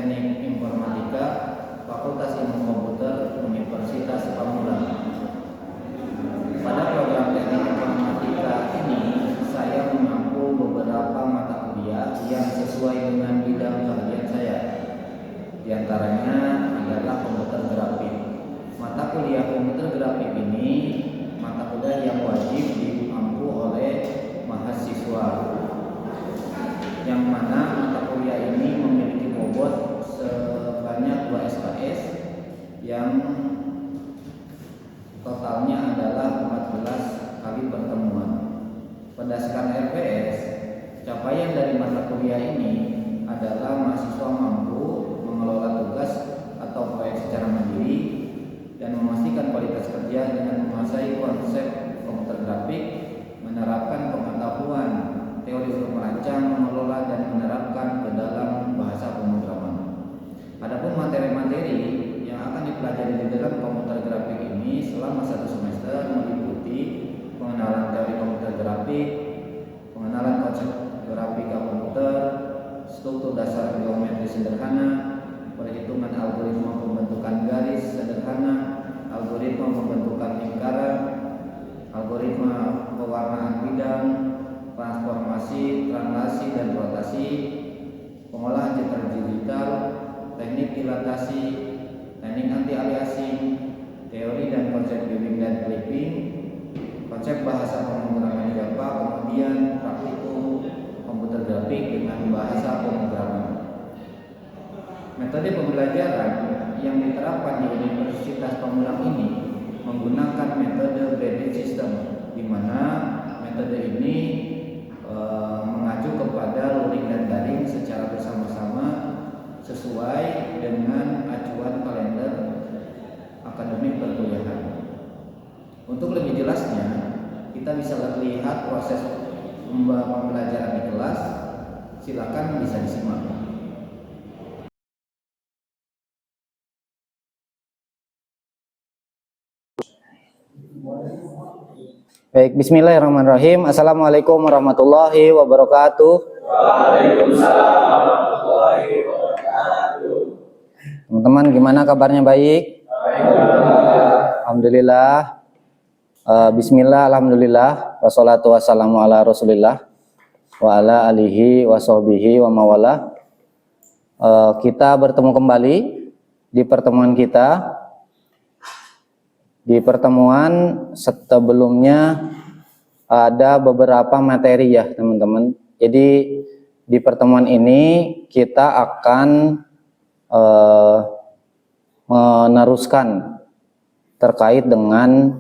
Teknik Informatika Fakultas Ilmu Komputer Universitas Pamulang. Pada program Teknik Informatika ini, saya mengampu beberapa mata kuliah yang sesuai dengan bidang keahlian saya. Di antaranya adalah komputer grafik. Mata kuliah komputer grafik ini mata kuliah yang wajib diampu oleh mahasiswa, yang mana mata kuliah ini memiliki bobot sebanyak 2 SKS yang totalnya adalah 14 kali pertemuan. Berdasarkan RPS, capaian dari mata kuliah ini adalah mahasiswa mampu mengelola tugas atau proyek secara mandiri dan memastikan kualitas kerja dengan menguasai konsep komputer grafik, menerapkan pengetahuan teori untuk merancang, mengelola, dan menerapkan ke dalam bahasa pemrograman. Adapun materi-materi yang akan dipelajari di dalam komputer grafik ini selama 1 semester meliputi pengenalan teori komputer grafik, pengenalan konsep grafika komputer, struktur dasar geometri sederhana, perhitungan algoritma pembentukan garis sederhana, algoritma pembentukan lingkaran, algoritma pewarnaan bidang, transformasi, translasi, dan rotasi, pengolahan cetak digital, teknik dilatasi, teknik anti-aliasing, teori dan konsep bimbing dan clipping, konsep bahasa pemrograman Java, kemudian praktikum komputer grafik dengan bahasa pemrograman. Metode pembelajaran yang diterapkan di Universitas Pamulang ini menggunakan metode blended system, di mana metode ini mengacu kepada luring dan daring secara bersama-sama sesuai dengan acuan kalender akademik perkuliahan. Untuk lebih jelasnya, kita bisa lihat proses pembelajaran di kelas. Silakan bisa disimak. Baik, bismillahirrahmanirrahim. Assalamualaikum warahmatullahi wabarakatuh. Waalaikumsalam warahmatullahi wabarakatuh. Teman-teman, gimana kabarnya? Baik? Alhamdulillah. Bismillah, alhamdulillah. Wassalatu wassalamu ala rasulillah wa ala alihi wa sahbihi wa mawala. Kita bertemu kembali di pertemuan kita. Di pertemuan sebelumnya ada beberapa materi ya teman-teman. Jadi di pertemuan ini kita akan meneruskan terkait dengan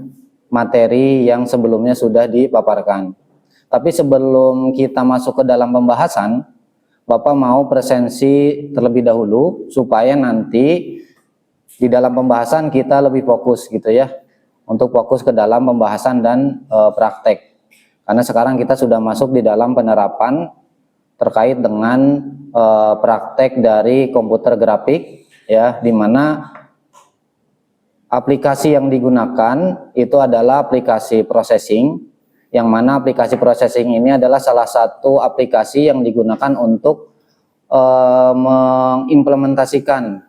materi yang sebelumnya sudah dipaparkan. Tapi sebelum kita masuk ke dalam pembahasan, Bapak mau presensi terlebih dahulu supaya nanti di dalam pembahasan kita lebih fokus gitu ya, untuk fokus ke dalam pembahasan dan praktek. Karena sekarang kita sudah masuk di dalam penerapan terkait dengan praktek dari komputer grafik ya, di mana aplikasi yang digunakan itu adalah aplikasi processing, yang mana aplikasi processing ini adalah salah satu aplikasi yang digunakan untuk mengimplementasikan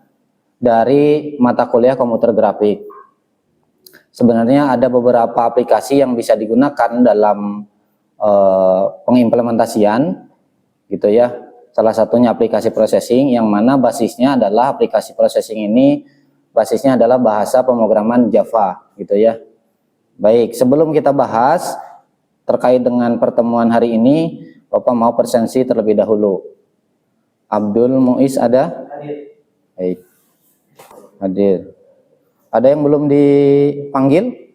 dari mata kuliah komputer grafik. Sebenarnya ada beberapa aplikasi yang bisa digunakan dalam pengimplementasian gitu ya. Salah satunya aplikasi processing, yang mana basisnya adalah aplikasi processing ini basisnya adalah bahasa pemrograman Java gitu ya. Baik, sebelum kita bahas terkait dengan pertemuan hari ini, Bapak mau presensi terlebih dahulu. Abdul Muiz ada? Baik. Hadir. Ada yang belum dipanggil?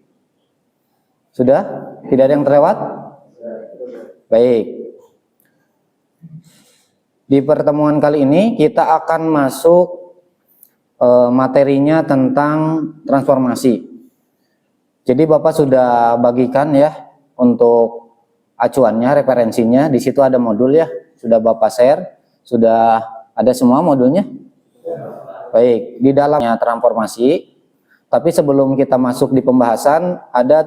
Sudah? Tidak ada yang terlewat? Baik. Di pertemuan kali ini kita akan masuk materinya tentang transformasi. Jadi Bapak sudah bagikan ya untuk acuannya, referensinya. Di situ ada modul ya. Sudah Bapak share. Sudah ada semua modulnya? Baik, di dalamnya transformasi. Tapi sebelum kita masuk di pembahasan, ada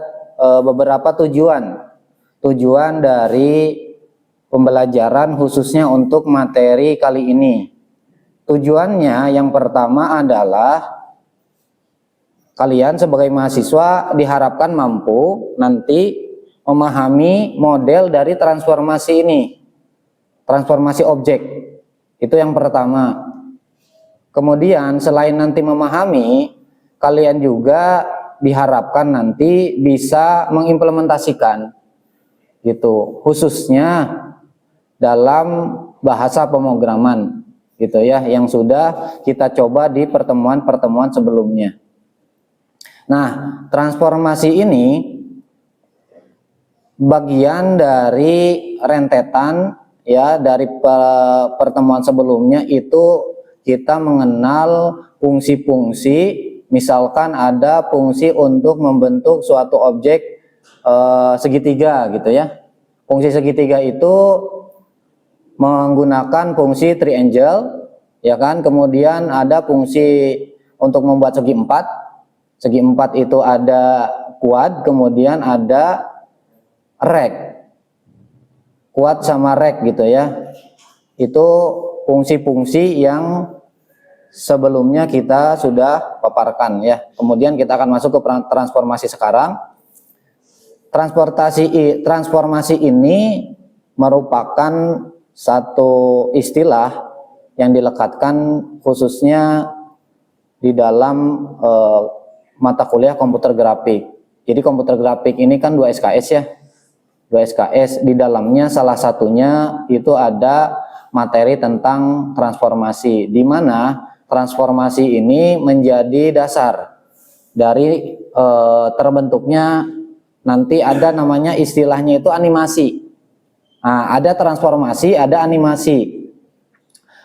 beberapa tujuan dari pembelajaran khususnya untuk materi kali ini. Tujuannya yang pertama adalah kalian sebagai mahasiswa diharapkan mampu nanti memahami model dari transformasi ini, transformasi objek. Itu yang pertama. Kemudian selain nanti memahami, kalian juga diharapkan nanti bisa mengimplementasikan gitu, khususnya dalam bahasa pemrograman gitu ya, yang sudah kita coba di pertemuan-pertemuan sebelumnya. Nah, transformasi ini bagian dari rentetan ya, dari pertemuan sebelumnya itu kita mengenal fungsi-fungsi. Misalkan ada fungsi untuk membentuk suatu objek segitiga gitu ya. Fungsi segitiga itu menggunakan fungsi triangle ya kan. Kemudian ada fungsi untuk membuat segi empat. Segi empat itu ada quad, kemudian ada rect. Quad sama rect gitu ya. Itu fungsi-fungsi yang sebelumnya kita sudah paparkan ya. Kemudian kita akan masuk ke transformasi sekarang. Transformasi ini merupakan satu istilah yang dilekatkan khususnya di dalam mata kuliah komputer grafik. Jadi komputer grafik ini kan 2 SKS ya. 2 SKS, di dalamnya salah satunya itu ada materi tentang transformasi, di mana transformasi ini menjadi dasar dari terbentuknya nanti ada namanya istilahnya itu animasi. Nah, ada transformasi, ada animasi.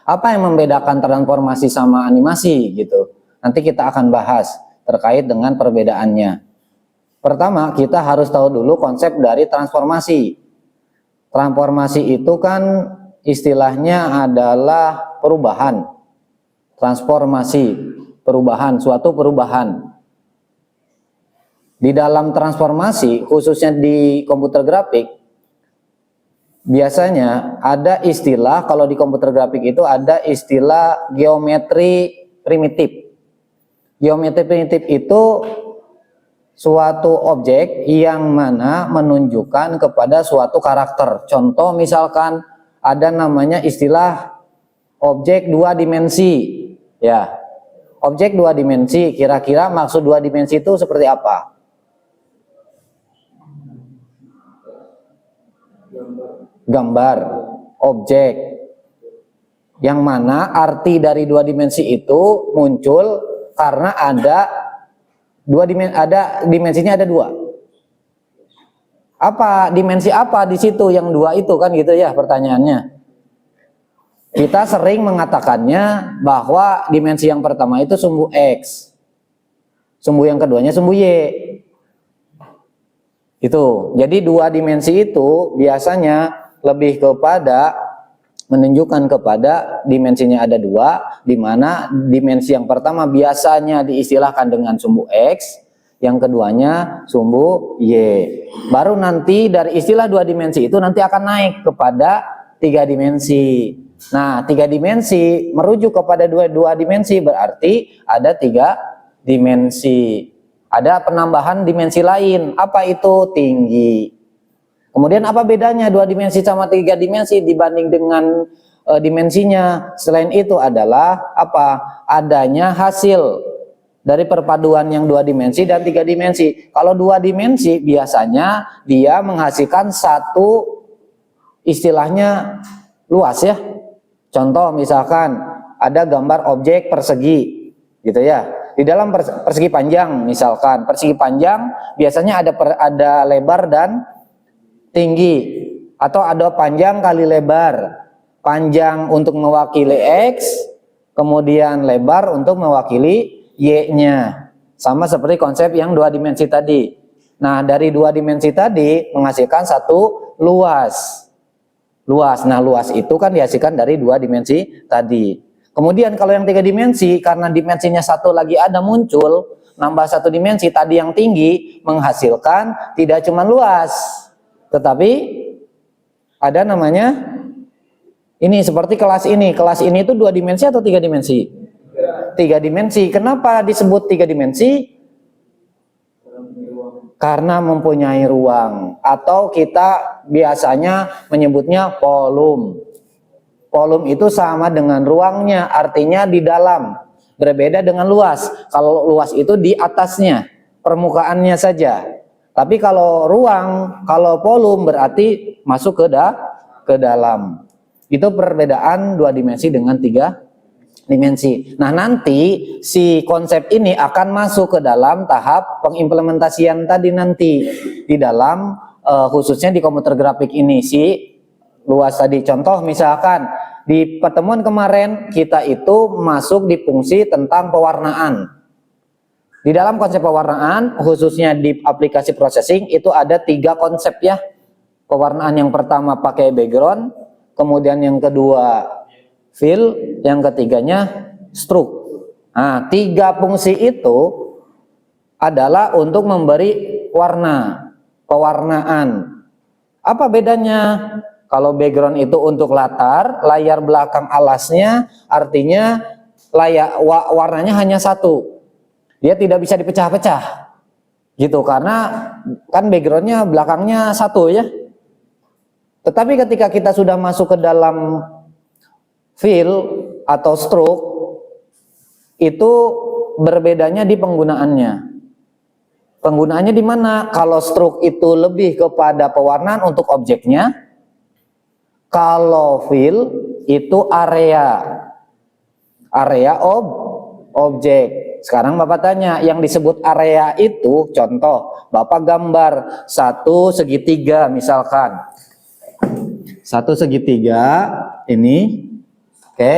Apa yang membedakan transformasi sama animasi gitu? Nanti kita akan bahas terkait dengan perbedaannya. Pertama, kita harus tahu dulu konsep dari transformasi. Transformasi itu kan istilahnya adalah perubahan. Transformasi, perubahan, suatu perubahan. Di dalam transformasi, khususnya di komputer grafik, biasanya ada istilah, kalau di komputer grafik itu ada istilah geometri primitif. Geometri primitif itu suatu objek yang mana menunjukkan kepada suatu karakter. Contoh misalkan ada namanya istilah objek 2 dimensi. Ya, objek 2 dimensi, kira-kira maksud 2 dimensi itu seperti apa? Gambar, objek, yang mana arti dari 2 dimensi itu muncul karena ada dimensinya ada 2. Apa dimensi apa di situ yang 2 itu kan gitu ya pertanyaannya. Kita sering mengatakannya bahwa dimensi yang pertama itu sumbu X, sumbu yang keduanya sumbu Y. Itu. Jadi 2 dimensi itu biasanya lebih kepada menunjukkan kepada dimensinya ada 2, di mana dimensi yang pertama biasanya diistilahkan dengan sumbu X, yang keduanya sumbu Y. Baru nanti dari istilah 2 dimensi itu nanti akan naik kepada 3 dimensi. Nah, 3 dimensi merujuk kepada 2 dimensi, berarti ada 3 dimensi. Ada penambahan dimensi lain. Apa itu? Tinggi. Kemudian apa bedanya 2 dimensi sama 3 dimensi dibanding dengan dimensinya? Selain itu adalah apa? Adanya hasil dari perpaduan yang 2 dimensi dan 3 dimensi. Kalau 2 dimensi biasanya dia menghasilkan satu istilahnya luas ya. Contoh misalkan ada gambar objek persegi gitu ya. Di dalam persegi panjang misalkan, persegi panjang biasanya ada lebar dan tinggi, atau ada panjang kali lebar. Panjang untuk mewakili X, kemudian lebar untuk mewakili Y-nya. Sama seperti konsep yang 2 dimensi tadi. Nah, dari 2 dimensi tadi menghasilkan satu luas. Nah, luas itu kan dihasilkan dari 2 dimensi tadi. Kemudian kalau yang 3 dimensi, karena dimensinya satu lagi ada muncul, nambah 1 dimensi tadi yang tinggi, menghasilkan tidak cuma luas, tetapi ada namanya Ini seperti kelas ini. Kelas ini itu 2 dimensi atau 3 dimensi? 3 dimensi. Kenapa disebut 3 dimensi? Karena mempunyai ruang. Atau kita biasanya menyebutnya volume. Volume itu sama dengan ruangnya, artinya di dalam. Berbeda dengan luas. Kalau luas itu di atasnya, permukaannya saja. Tapi kalau ruang, kalau volume berarti masuk ke dalam. Itu perbedaan 2 dimensi dengan 3 dimensi. Nah, nanti si konsep ini akan masuk ke dalam tahap pengimplementasian tadi nanti di dalam khususnya di komputer grafik ini si luas tadi. Contoh misalkan di pertemuan kemarin kita itu masuk di fungsi tentang pewarnaan. Di dalam konsep pewarnaan khususnya di aplikasi processing itu ada 3 konsep ya. Pewarnaan yang pertama pakai background, kemudian yang kedua fill, yang ketiganya stroke. Nah, 3 fungsi itu adalah untuk memberi warna, pewarnaan. Apa bedanya? Kalau background itu untuk latar, layar belakang alasnya artinya warnanya hanya 1. Dia tidak bisa dipecah-pecah. Gitu, karena kan backgroundnya belakangnya 1 ya. Tetapi ketika kita sudah masuk ke dalam fill atau stroke, itu berbedanya di penggunaannya. Penggunaannya di mana? Kalau stroke itu lebih kepada pewarnaan untuk objeknya. Kalau fill itu area objek. Sekarang Bapak tanya, yang disebut area itu contoh, Bapak gambar 1 segitiga misalkan. 1 segitiga ini, oke.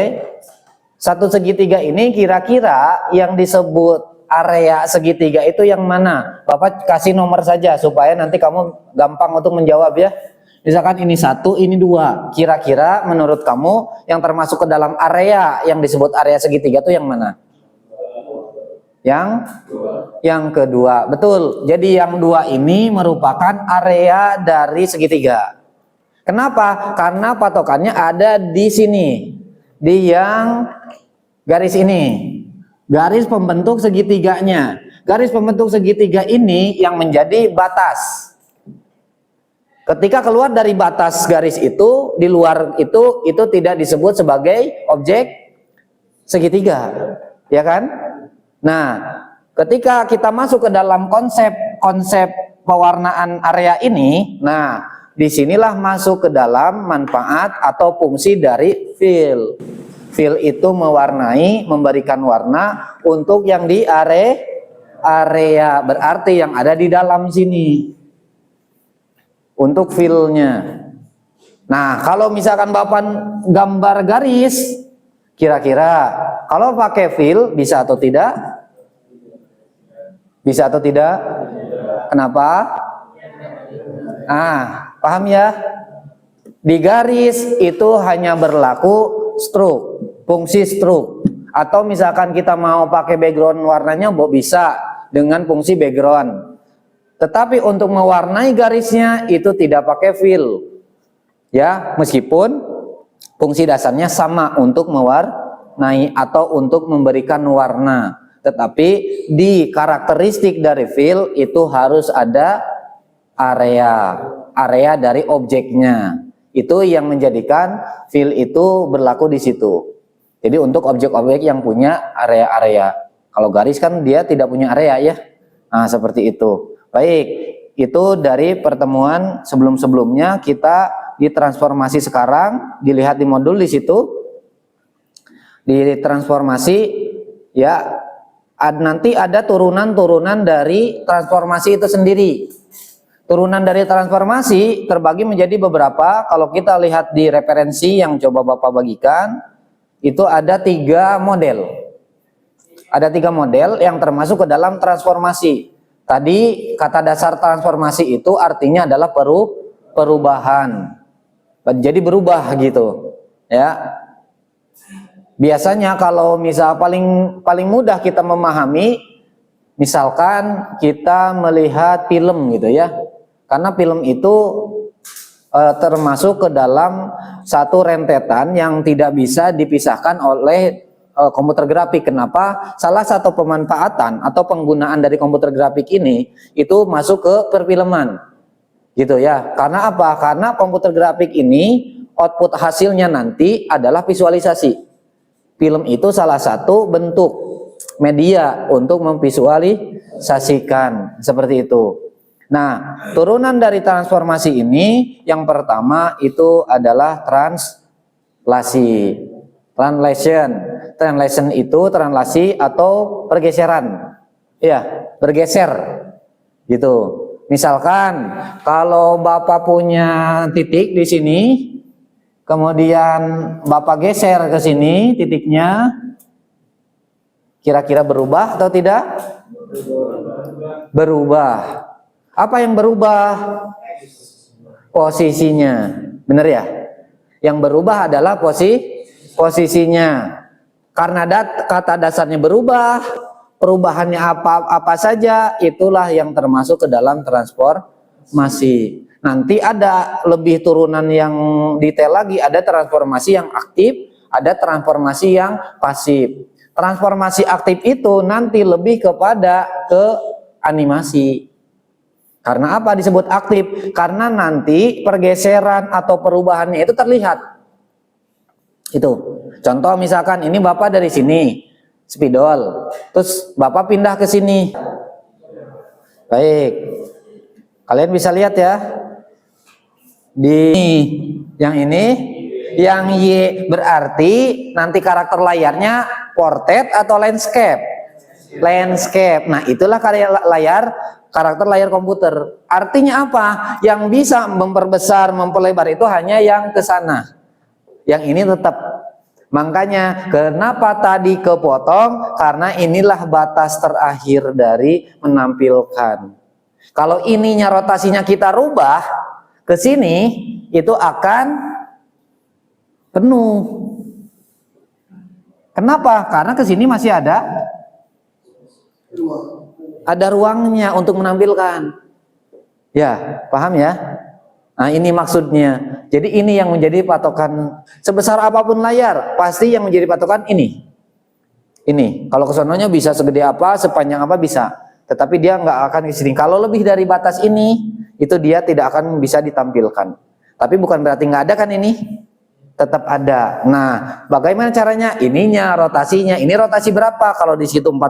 1 segitiga ini kira-kira yang disebut area segitiga itu yang mana? Bapak kasih nomor saja supaya nanti kamu gampang untuk menjawab ya. Misalkan ini 1, ini 2. Kira-kira menurut kamu yang termasuk ke dalam area yang disebut area segitiga itu yang mana? Yang kedua. Betul. Jadi yang 2 ini merupakan area dari segitiga. Kenapa? Karena patokannya ada di sini. Di yang garis ini. Garis pembentuk segitiganya. Garis pembentuk segitiga ini yang menjadi batas. Ketika keluar dari batas garis itu, di luar itu tidak disebut sebagai objek segitiga. Ya kan? Nah, ketika kita masuk ke dalam konsep pewarnaan area ini, nah, disinilah masuk ke dalam manfaat atau fungsi dari fill. Fill itu mewarnai, memberikan warna untuk yang di area, berarti yang ada di dalam sini. Untuk fillnya. Nah, kalau misalkan Bapak gambar garis, kira-kira kalau pakai fill bisa atau tidak? Bisa atau tidak? Kenapa? Paham ya? Di garis itu hanya berlaku stroke, fungsi stroke. Atau misalkan kita mau pakai background warnanya bisa dengan fungsi background. Tetapi untuk mewarnai garisnya itu tidak pakai fill. Ya, meskipun fungsi dasarnya sama untuk mewarnai atau untuk memberikan warna. Tetapi di karakteristik dari fill itu harus ada area dari objeknya. Itu yang menjadikan fill itu berlaku di situ. Jadi untuk objek-objek yang punya area-area. Kalau garis kan dia tidak punya area ya. Nah, seperti itu. Baik, itu dari pertemuan sebelum-sebelumnya. Kita di transformasi sekarang, dilihat di modul di situ. Di transformasi ya, nanti ada turunan-turunan dari transformasi itu sendiri. Turunan dari transformasi terbagi menjadi beberapa. Kalau kita lihat di referensi yang coba Bapak bagikan, itu ada 3 model. Ada 3 model yang termasuk ke dalam transformasi. Tadi kata dasar transformasi itu artinya adalah perubahan. Jadi berubah gitu, ya. Biasanya kalau misal paling mudah kita memahami, misalkan kita melihat film gitu ya. Karena film itu termasuk ke dalam satu rentetan yang tidak bisa dipisahkan oleh komputer grafik. Kenapa? Salah satu pemanfaatan atau penggunaan dari komputer grafik ini itu masuk ke perfilman, gitu ya. Karena apa? Karena komputer grafik ini output hasilnya nanti adalah visualisasi. Film itu salah satu bentuk media untuk memvisualisasikan, seperti itu. Nah, turunan dari transformasi ini yang pertama itu adalah translasi. Translation itu translasi atau pergeseran. Ya, bergeser. Gitu. Misalkan kalau Bapak punya titik di sini, kemudian Bapak geser ke sini titiknya, kira-kira berubah atau tidak? Berubah. Apa yang berubah? Posisinya. Benar ya? Yang berubah adalah posisinya. Karena kata dasarnya berubah, perubahannya apa saja, itulah yang termasuk ke dalam transformasi. Nanti ada lebih turunan yang detail lagi, ada transformasi yang aktif, ada transformasi yang pasif. Transformasi aktif itu nanti lebih kepada ke animasi. Karena apa disebut aktif? Karena nanti pergeseran atau perubahannya itu terlihat. Itu. Contoh misalkan ini Bapak dari sini, spidol. Terus Bapak pindah ke sini. Baik. Kalian bisa lihat ya. Di yang ini, yang Y berarti nanti karakter layarnya portrait atau landscape. Landscape. Nah, itulah karakter layar komputer. Artinya apa? Yang bisa memperbesar, memperlebar itu hanya yang ke sana. Yang ini tetap. Makanya kenapa tadi kepotong? Karena inilah batas terakhir dari menampilkan. Kalau ininya rotasinya kita rubah ke sini, itu akan penuh. Kenapa? Karena ke sini masih ada ruangnya untuk menampilkan. Ya, paham ya? Nah, ini maksudnya. Jadi ini yang menjadi patokan. Sebesar apapun layar, pasti yang menjadi patokan ini. Ini. Kalau kesononya bisa segede apa, sepanjang apa bisa. Tetapi dia nggak akan ke sini. Kalau lebih dari batas ini, itu dia tidak akan bisa ditampilkan. Tapi bukan berarti nggak ada kan ini? Tetap ada. Nah, bagaimana caranya? Ininya, rotasinya. Ini rotasi berapa? Kalau di situ 45,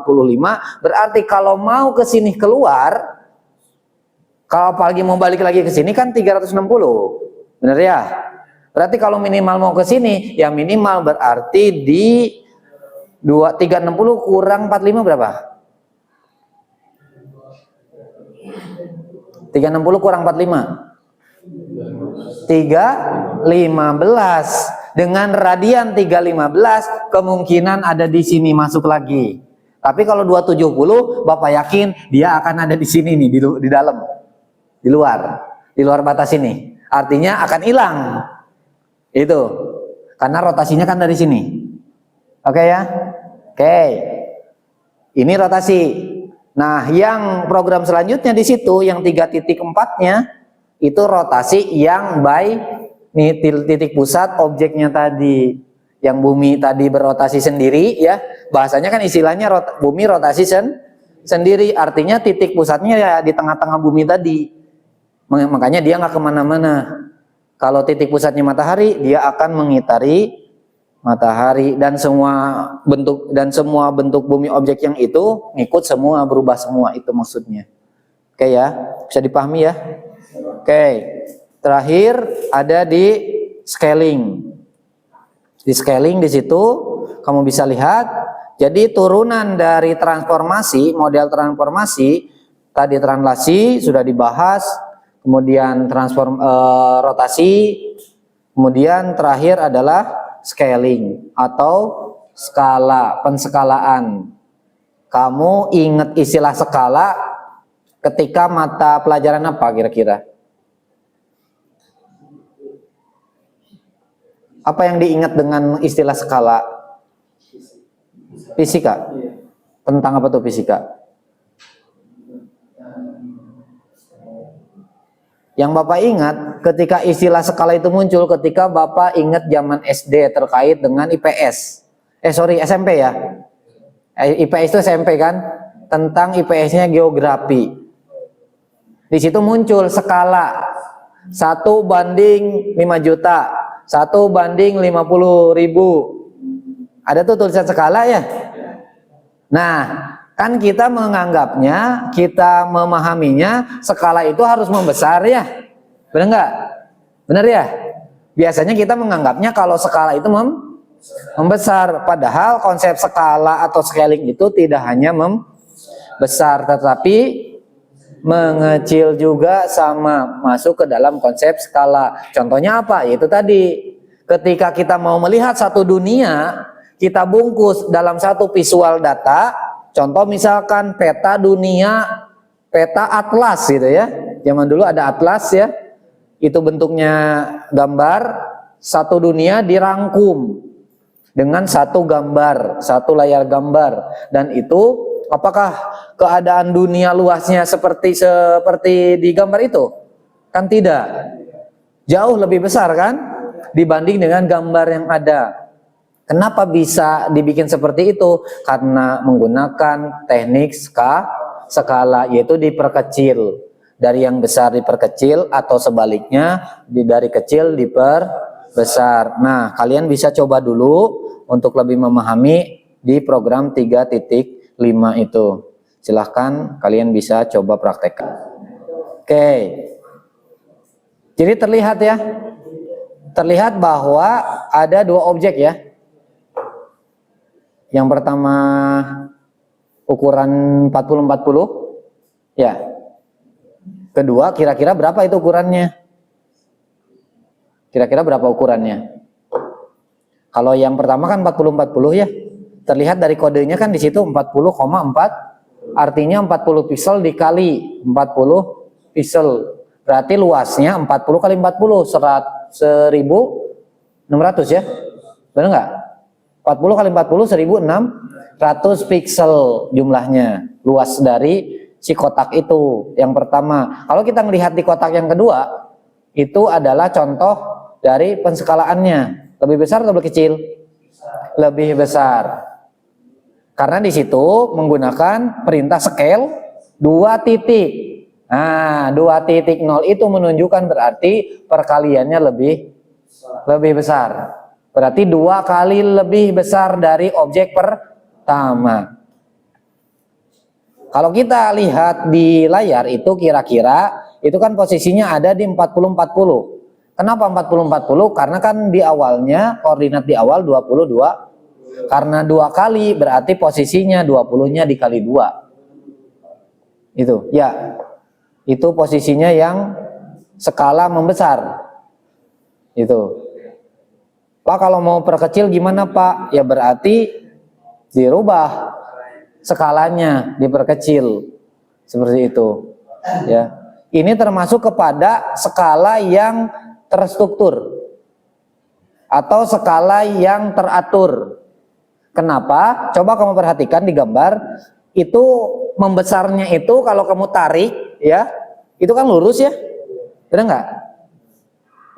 berarti kalau mau ke sini keluar, kalau apalagi mau balik lagi ke sini kan 360. Benar ya? Berarti kalau minimal mau ke sini, ya minimal berarti di 360 kurang 45 berapa? 360 kurang 45. 315 dengan radian 315 kemungkinan ada di sini masuk lagi. Tapi kalau 270 Bapak yakin dia akan ada di sini nih, di dalam, di luar batas ini. Artinya akan hilang. Itu karena rotasinya kan dari sini. Oke ya? Oke. Ini rotasi. Nah, yang program selanjutnya di situ yang 3.4-nya itu rotasi yang by nih titik pusat objeknya tadi, yang bumi tadi berotasi sendiri ya, bahasanya kan istilahnya bumi rotasi sendiri, artinya titik pusatnya ya di tengah-tengah bumi tadi, makanya dia nggak kemana-mana. Kalau titik pusatnya matahari, dia akan mengitari matahari dan semua bentuk bumi objek yang itu ngikut semua, berubah semua, itu maksudnya. Oke ya, bisa dipahami ya. Oke, terakhir ada di scaling. Di scaling di situ kamu bisa lihat. Jadi turunan dari transformasi, model transformasi tadi translasi sudah dibahas, kemudian rotasi, kemudian terakhir adalah scaling atau skala, penskalaan. Kamu ingat istilah skala ketika mata pelajaran apa kira-kira? Apa yang diingat dengan istilah skala? Fisika. Tentang apa tuh fisika? Yang Bapak ingat ketika istilah skala itu muncul ketika Bapak ingat zaman SD terkait dengan IPS. SMP ya. IPS itu SMP kan? Tentang IPS-nya geografi. Di situ muncul skala 1 banding 5 juta, 1 banding 50.000. Ada tuh tulisan skala ya. Nah, kan kita menganggapnya, kita memahaminya skala itu harus membesar ya. Benar nggak? Benar ya? Biasanya kita menganggapnya kalau skala itu membesar. Padahal konsep skala atau scaling itu tidak hanya membesar, tetapi mengecil juga sama masuk ke dalam konsep skala. Contohnya apa? Yaitu tadi, ketika kita mau melihat satu dunia, kita bungkus dalam satu visual data. Contoh misalkan peta dunia, peta atlas gitu ya. Zaman dulu ada atlas ya. Itu bentuknya gambar, satu dunia dirangkum dengan satu gambar, satu layar gambar. Dan itu apakah keadaan dunia luasnya seperti di gambar itu? Kan tidak. Jauh lebih besar kan dibanding dengan gambar yang ada. Kenapa bisa dibikin seperti itu? Karena menggunakan teknik skala, yaitu diperkecil. Dari yang besar diperkecil atau sebaliknya dari kecil diperbesar. Nah, kalian bisa coba dulu untuk lebih memahami di program 3.5 itu. Silahkan kalian bisa coba praktekkan. Oke. Jadi terlihat ya. Terlihat bahwa ada dua objek ya. Yang pertama ukuran 40-40 ya. Kedua kira-kira berapa itu ukurannya? Kira-kira berapa ukurannya? Kalau yang pertama kan 40-40 ya. Terlihat dari kodenya kan di situ 40,4. Artinya 40 pixel dikali 40 pixel. Berarti luasnya 40 kali 40 1600 ya. Benar nggak? 40 kali 40 1600 pixel jumlahnya, luas dari si kotak itu yang pertama. Kalau kita melihat di kotak yang kedua, itu adalah contoh dari penskalaannya. Lebih besar atau lebih kecil? Lebih besar. Karena di situ menggunakan perintah scale 2 titik. Nah, 2.0 itu menunjukkan berarti perkaliannya lebih besar. Berarti 2 kali lebih besar dari objek pertama. Kalau kita lihat di layar itu kira-kira itu kan posisinya ada di 40-40. Kenapa 40-40? Karena kan di awalnya koordinat di awal 22. Karena 2 kali berarti posisinya 20-nya dikali 2. Itu ya. Itu posisinya yang skala membesar. Itu. Pak, kalau mau perkecil gimana Pak? Ya berarti dirubah skalanya, diperkecil seperti itu. Ya, ini termasuk kepada skala yang terstruktur atau skala yang teratur. Kenapa? Coba kamu perhatikan di gambar itu membesarnya itu kalau kamu tarik, ya, itu kan lurus ya, benar nggak?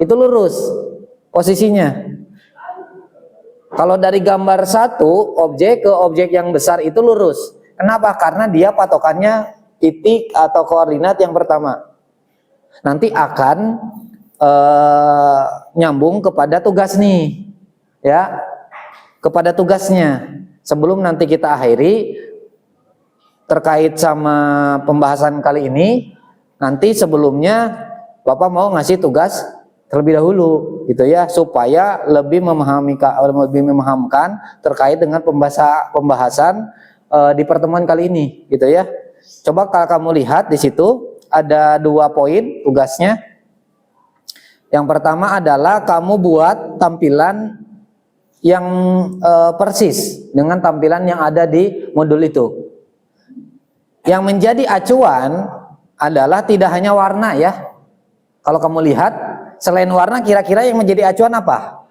Itu lurus posisinya. Kalau dari gambar satu objek ke objek yang besar itu lurus. Kenapa? Karena dia patokannya titik atau koordinat yang pertama. Nanti akan nyambung kepada tugas nih, ya, kepada tugasnya. Sebelum nanti kita akhiri terkait sama pembahasan kali ini, nanti sebelumnya Bapak mau ngasih tugas terlebih dahulu gitu ya, supaya lebih memahamkan terkait dengan pembahasan di pertemuan kali ini gitu ya. Coba kalau kamu lihat di situ ada 2 poin tugasnya. Yang pertama adalah kamu buat tampilan yang persis dengan tampilan yang ada di modul itu. Yang menjadi acuan adalah tidak hanya warna ya. Kalau kamu lihat, selain warna kira-kira yang menjadi acuan apa?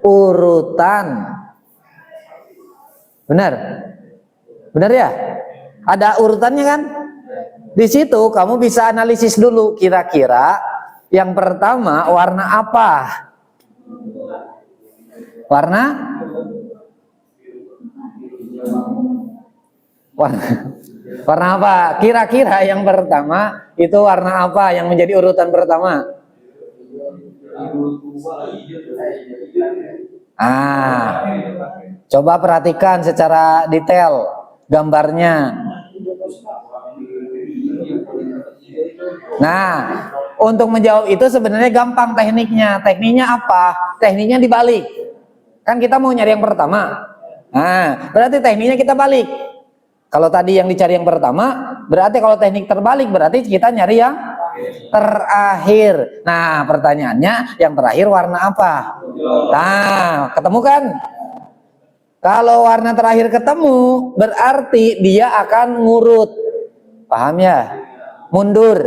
Urutan. Benar? Benar ya? Ada urutannya kan? Di situ kamu bisa analisis dulu kira-kira yang pertama warna apa? Warna apa? Kira-kira yang pertama itu warna apa yang menjadi urutan pertama? Coba perhatikan secara detail gambarnya. Nah, untuk menjawab itu sebenarnya gampang tekniknya. Tekniknya apa? Tekniknya dibalik. Kan kita mau nyari yang pertama. Nah, berarti tekniknya kita balik. Kalau tadi yang dicari yang pertama, berarti kalau teknik terbalik berarti kita nyari yang terakhir. Nah, pertanyaannya yang terakhir warna apa? Nah, ketemu kan? Kalau warna terakhir ketemu, berarti dia akan ngurut. Paham ya? Mundur.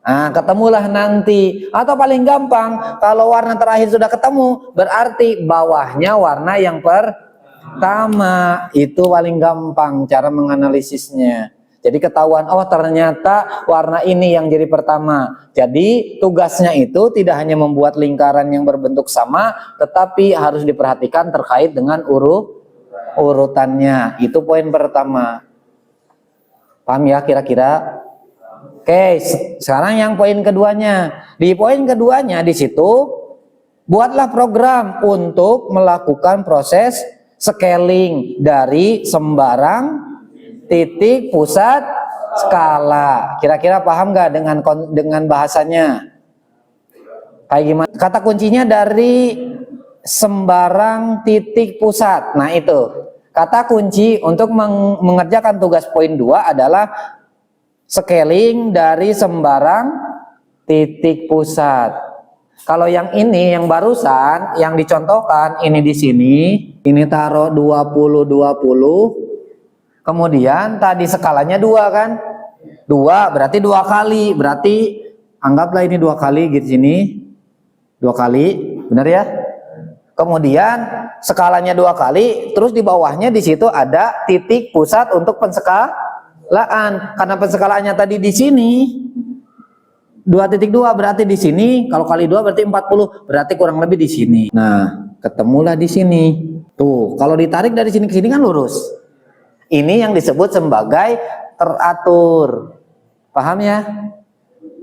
Nah, ketemulah nanti. Atau paling gampang, kalau warna terakhir sudah ketemu, berarti bawahnya warna yang pertama. Itu paling gampang cara menganalisisnya. Jadi ketahuan, oh ternyata warna ini yang jadi pertama. Jadi tugasnya itu tidak hanya membuat lingkaran yang berbentuk sama, tetapi harus diperhatikan terkait dengan urutannya. Itu poin pertama. Paham ya kira-kira? Oke, sekarang yang poin keduanya. Di poin keduanya di situ buatlah program untuk melakukan proses scaling dari sembarang titik pusat skala. Kira-kira paham nggak dengan bahasanya? Kayak gimana? Kata kuncinya dari sembarang titik pusat. Nah itu kata kunci untuk mengerjakan tugas poin 2 adalah scaling dari sembarang titik pusat. Kalau yang ini, yang barusan, yang dicontohkan, ini di sini, ini taruh 20, 20. Kemudian tadi skalanya 2 kan? 2 berarti 2 kali. Berarti anggaplah ini 2 kali gitu sini. 2 kali, benar ya? Kemudian skalanya 2 kali, terus di bawahnya di situ ada titik pusat untuk penskalaan. Karena penskalaannya tadi di sini 2.2 berarti di sini, kalau kali 2 berarti 40, berarti kurang lebih di sini. Nah, ketemulah di sini. Tuh, kalau ditarik dari sini ke sini kan lurus. Ini yang disebut sebagai teratur. Paham ya?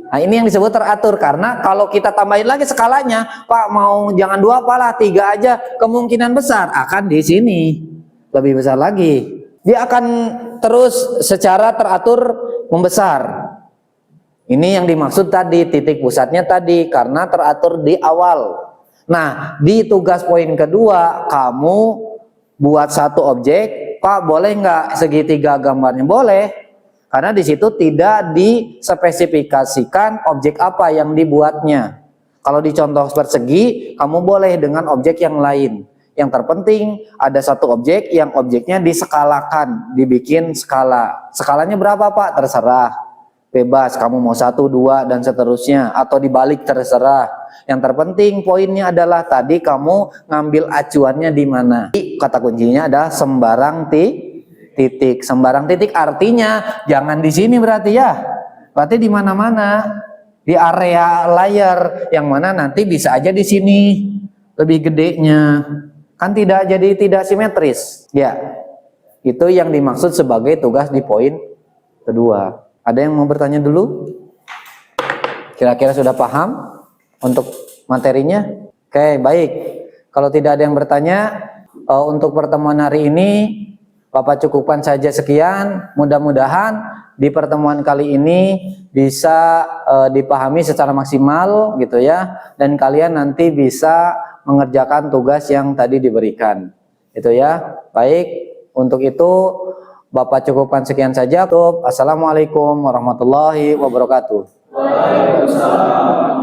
Nah, ini yang disebut teratur karena kalau kita tambahin lagi skalanya, Pak mau jangan 2 apalah 3 aja, kemungkinan besar akan di sini lebih besar lagi. Dia akan terus secara teratur membesar. Ini yang dimaksud tadi, titik pusatnya tadi karena teratur di awal. Nah, di tugas poin kedua kamu buat satu objek, Pak boleh nggak segitiga gambarnya? Boleh. Karena di situ tidak dispesifikasikan objek apa yang dibuatnya. Kalau di contoh persegi, kamu boleh dengan objek yang lain. Yang terpenting ada satu objek yang objeknya diskalakan, dibikin skala. Skalanya berapa Pak? Terserah. Bebas, kamu mau 1, 2, dan seterusnya. Atau dibalik terserah. Yang terpenting poinnya adalah tadi kamu ngambil acuannya di mana. Kata kuncinya adalah sembarang titik. Sembarang titik artinya jangan di sini berarti ya. Berarti di mana-mana, di area layar yang mana nanti bisa aja di sini lebih gedenya. Kan tidak simetris. Ya. Itu yang dimaksud sebagai tugas di poin kedua. Ada yang mau bertanya dulu? Kira-kira sudah paham untuk materinya? Oke, baik. Kalau tidak ada yang bertanya, untuk pertemuan hari ini Bapak cukupkan saja sekian. Mudah-mudahan di pertemuan kali ini bisa dipahami secara maksimal gitu ya, dan kalian nanti bisa mengerjakan tugas yang tadi diberikan. Itu ya. Baik, untuk itu Bapak cukupkan sekian saja. Assalamualaikum warahmatullahi wabarakatuh. Waalaikumsalam.